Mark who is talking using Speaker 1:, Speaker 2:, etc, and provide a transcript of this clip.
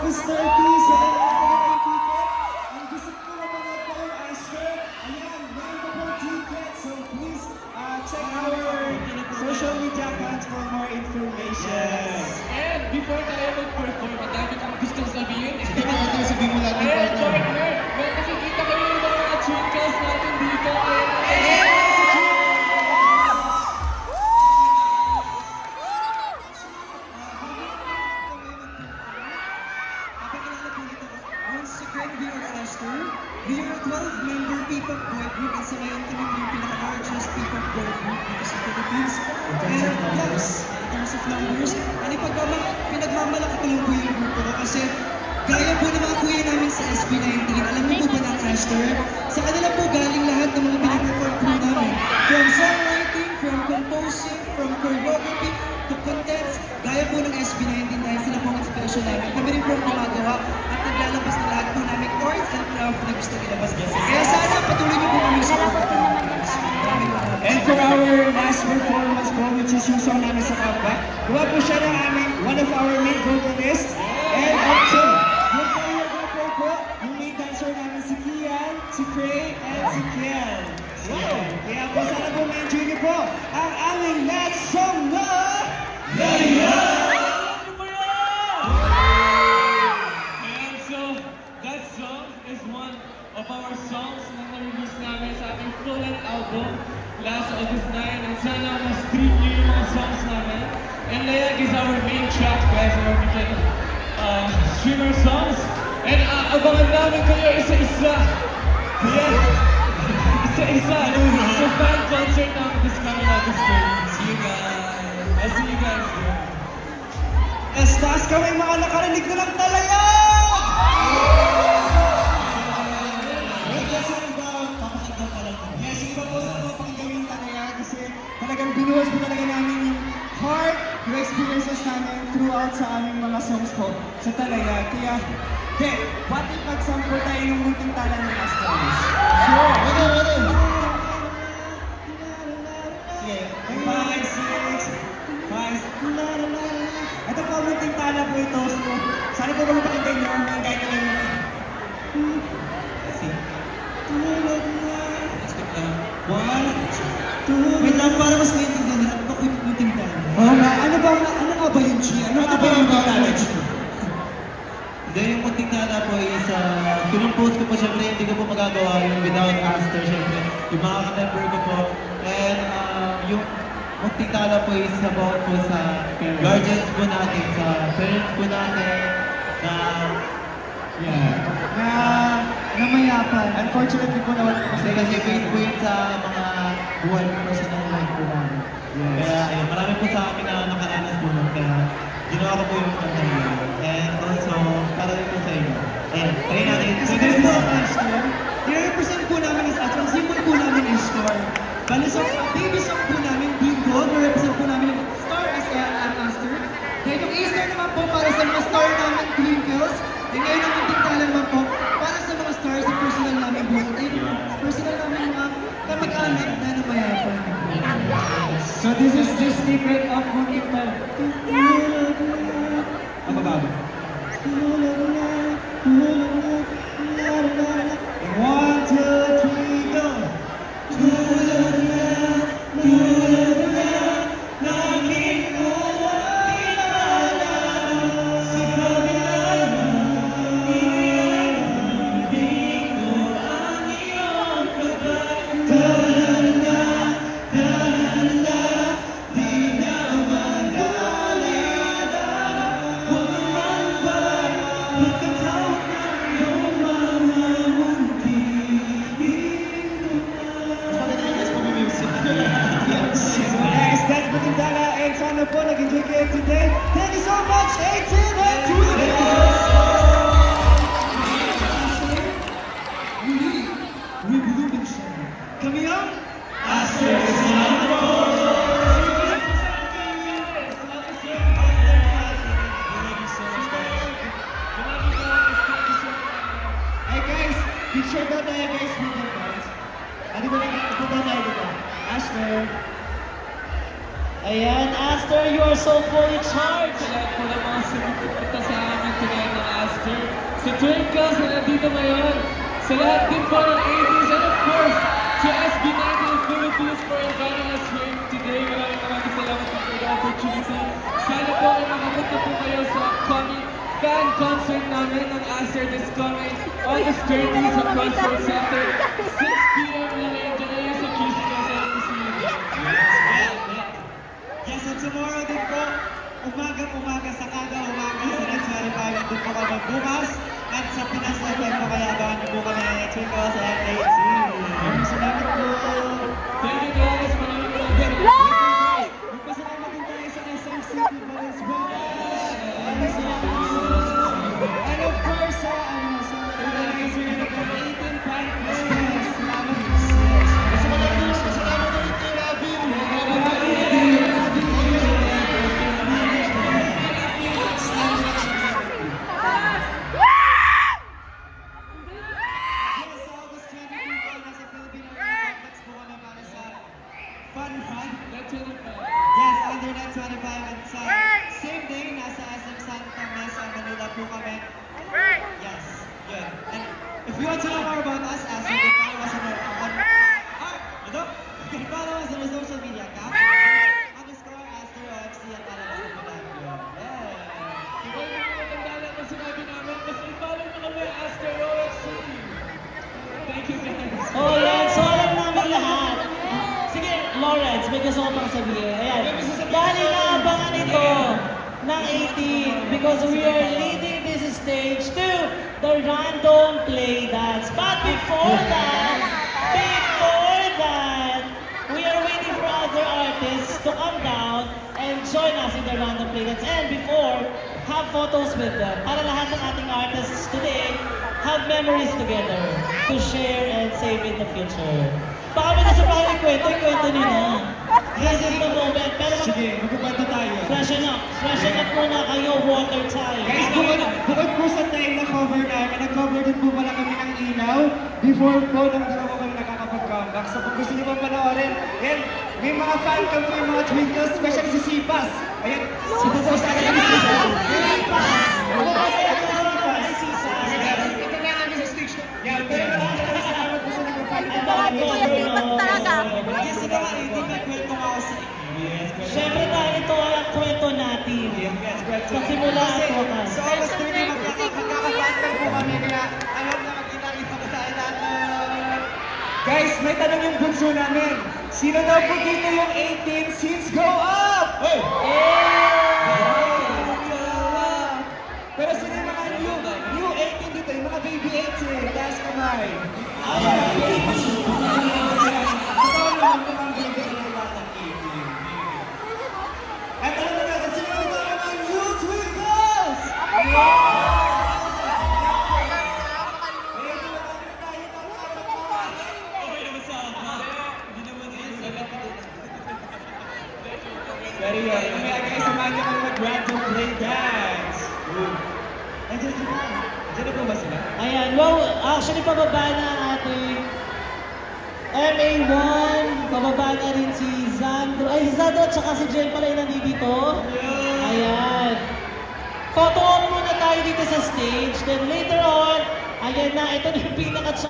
Speaker 1: Mr. T sa mga ticket. Ang gusto ko na mga po yung Aster. Ayan, meron ko po ticket. So please check our social media accounts for more information.
Speaker 2: And before tayo mag-perform, madami kang gustong sabihin.
Speaker 3: Ito sabihin mo lahat ng
Speaker 2: And
Speaker 3: partner.
Speaker 2: partner, well, nakikita ko yung mga twinkles natin dito.
Speaker 1: Once again, we are Aster. We are a 12-member P-pop boy group at sa ngayon kami yung pinaka-largest P-pop boy group dito sa Philippines. And yes, in terms of numbers, and pinagmamalaki ko lang po yung grupo ko kasi gaya po ng mga kuya namin sa SB19, alam niyo po ba ng Aster? Sa kanila po galing lahat ng mga pinag-perform po namin. From songwriting, from composing, from choreography, to contents, gaya po ng SB19 dahil sila po ang inspiration namin. Kami rin po ang gumagawa at naglalabas na lahat po namin chords and craft na gusto ilabas. Kaya sana patuloy niyo po kami sa And for our last performance po, which is yung song namin sa comeback, gawa po siya ng aming, one of our main vocalists. And also, yung choreographer po, yung main dancer namin si Kian, si Cray, and si Kiel. Kaya po sana po ma-enjoy niyo po ang aming last song na Laya!
Speaker 2: And so, that song is one of our songs na na-release namin sa ating full-length album last August 9. And sana ma-stream niyo yung mga songs namin. And Layag is our main track, guys, where we can stream our songs. And abangan namin kayo isa-isa. Yeah. Isa-isa. So, fan concert namin this coming August 3. See you guys. I'll see you guys there.
Speaker 1: Estas kami mga nakarinig na ng talaya! Yes, iba po sa mga pakinggan yung talaya kasi talagang binuwas po talaga namin yung heart, yung experiences namin throughout sa aming mga songs po sa talaya. Kaya, what if mag-sample tayo ng munting tala ng Astros? Sure! Sige, 5, 6, 5, ito po ang munting tala po ito. So, sana po ba mapakinggan nyo ang kahit na lang yun. Tulad na. One, two. Wait lang, para mas maintindihan nila. Ano ba yung munting tala? Oo nga, ano nga ba yung G? Ano nga ba yung munting tala, G?
Speaker 3: Hindi, yung munting tala po is, pinumpose ko po syempre, hindi ko po magagawa yung without Aster syempre. Yung mga ka-member ko po. And yung munting tala po is about po sa guardians po natin, sa parents po natin,
Speaker 1: Na mayapan. Unfortunately po naman po
Speaker 3: kasi based po yun sa mga buhay po personal life po namin. Kaya ayun, marami po sa amin na nakaranas po nun, kaya ginawa ko po yung kanta yun. And also, para rin po sa inyo. Ayan, try natin.
Speaker 1: Kasi this is our store. I-represent po namin is at ang symbol po namin is store. Bali sa baby song po namin, Bingo, i-represent po namin yung star as an Aster. Then yung Easter naman po para sa mga star namin, Twinkles. And ngayon ang munting tala naman po para sa mga stars sa personal namin buhay. Ay, personal namin mga kamag-anak na namayapan. So this is just snippet of munting tala. Ang babago. One, two, three, go! That's Munting Tala and sana po nag-enjoy kayo today. Thank you so much, 18 and 2. We believe in siya. Kami ang Aster Hey guys, picture daw tayo guys with you guys. Ano ba na tayo dito? Aster.
Speaker 2: Ayan, Aster, you are so fully charged! Sa lahat po ng mga sumupunta sa amin today ng Aster. Aster, sa Twinkles na nandito ngayon, sa lahat din po ng 80s, and of course, to SB19 Philippines for inviting us here today. Maraming salamat po for the opportunity. Sana po ay makapunta po kayo sa upcoming fan concert namin ng Aster this coming August 30 sa Crossroads Center. 6 p.m. lang yun. Diyan na yun sa QC Casa Casino.
Speaker 1: Yes, and tomorrow din po, umaga sa kada umaga sa Next Verify, doon po kami bukas. At sa Pinas FM po kaya abangan niyo po kami Twinkles and 18. Maraming salamat po.
Speaker 2: Thank you guys. Maraming
Speaker 1: Magpasalamat din tayo sa SRC people as well. Maraming salamat. And of course, sa organizer ng 18 Pride Fest. Salamat po. Sa mga tulong, salamat din kay Robin. Yes, sa August 22 po, nasa Philippine Arena Complex po kami para sa Fun Run. Yes, under Net 25 at sa same day, nasa SM Santa Mesa, Manila po kami. Yes, yun. And if you want to know more about us, as you can follow us on you can follow us on our social media accounts. _Aster OFC at Alabas na po natin yun.
Speaker 2: Thank you guys.
Speaker 4: Oh, yan. So, alam namin lahat. Sige, Lawrence, may gusto ko pang sabihin. Ayan. Dahil inaabangan ito ng 18 because we are leading this stage to the random play dance. But before that, we are waiting for other artists to come down and join us in the random play dance. And before, have photos with them. Para lahat ng ating artists today have memories together to share and save in the future. Baka may nasa pa kayo kwento nyo na. This is the moment. Pero
Speaker 1: Sige, magpupunta tayo.
Speaker 4: freshen up muna kayo, water time.
Speaker 1: Guys, bukod po sa time na cover namin, nag-cover din po pala kami ng ilaw before po nung di ako kami nakakapag-comeback. So kung gusto niyo pa panoorin, yan, may mga fan cam po yung mga Twinkles, especially si Sipas. Ayan, sinupost natin si Sipas. Ito na namin sa stage na. Yeah, pero maraming salamat po sa nag-fan cam.
Speaker 4: Marami po yung
Speaker 5: Sipas talaga.
Speaker 1: Yes, ito nga, hindi nagkwento nga ako sa
Speaker 4: Siyempre dahil ito ang kwento natin. Sa simula at wakas.
Speaker 1: So, August 30, magkakapatid po kami kaya alam na magkita-kita ko tayo lahat na... Guys, may tanong yung bunso namin. Sino daw po dito yung 18 since go up? Hey! Pero sino yung mga new 18 dito? Yung mga baby 18, taas kamay. Totoo naman po ang baby 18 lahat ng 18. At alam na natin, sino dito ang mga new Twinkles? Very good. Kaya guys, samahan niyo kami mag-random play dance. Andiyan sila. Andiyan na po ba sila?
Speaker 4: Ayan, well, actually pababa na ang ating MA1, pababa na rin si Zandro. Ay, si Zandro at saka si Jen pala yung nandito. Ayan. Photo op muna tayo dito sa stage. Then later on, ayan na, ito na yung pinaka